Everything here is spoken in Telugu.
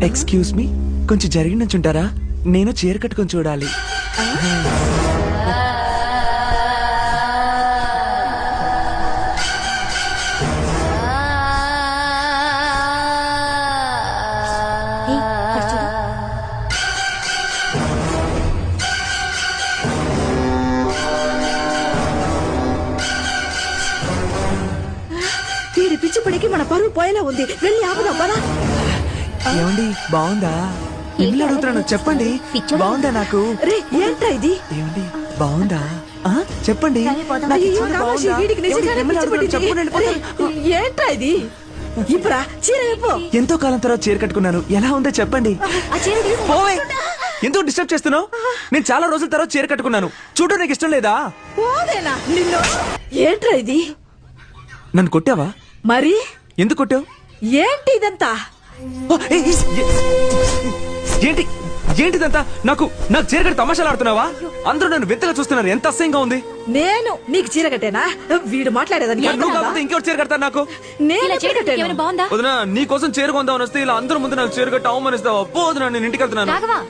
ఎక్స్క్యూజ్ మీ, కొంచెం జరిగి నుంచుంటారా? నేను చీర కట్టుకొని చూడాలి. వీడి పిచ్చిపడికి మన పరువు పోయేలా ఉంది. వెళ్ళి ఆపుదాం పదా. ఏమండి బాగుందా? ఇల్లు అడుగుతున్నాను, చెప్పండి. బాగుందా నాకు? రే ఏంట్రా ఇది? ఏమండి బాగుందా? ఆ, చెప్పండి. నాకు అయ్యో, చీర కామాక్షి, బాగుందా? వీడికి నిజంగానే ఏమండి, మిమ్మల్ని పిచ్చి అడుగుతున్నాను, చెప్పండి, పట్టింది. వెళ్ళిపోతాను. రే, ఏంట్రా ఇది? ఇప్పుడా చీర ఇప్పు. ఎంతో కాలం తర్వాత చీర కట్టుకున్నాను, ఎలా ఉందో చెప్పండి. ఆ చీర ఇప్పు. పోవే, ఎందుకు డిస్టర్బ్ చేస్తున్నావు? నేను చాలా రోజుల తర్వాత చీర కట్టుకున్నాను, చూడు నీకు ఇష్టం లేదా? పోదేనా నిన్ను? ఏంట్రా ఇది? నన్ను కొట్టావా? మరి ఎందుకు కొట్టావు? ఏంటి ఇదంతా? ఓ, ఏంటి ఏంటిదంతా? నాకు చీర కట్టి తమాషాలు ఆడుతున్నావా? అందరూ నన్ను వింతగా చూస్తున్నారు, ఎంత అసహ్యంగా ఉంది. నేను నీకు చీర కట్టేనా? వీడు మాట్లాడేదానికి నువ్వు కాకపోతే ఇంకెవరు చీర కడతారు నాకు? నేను చీర కట్టాను. వదినా, నీ కోసం చీర కొందామని వస్తే ఇలా అందరూ ముందు నాకు చీర కట్టి అవమానిస్తావా? పోదునా, నేను ఇంటికి వెళ్తున్నాను. రాఘవా,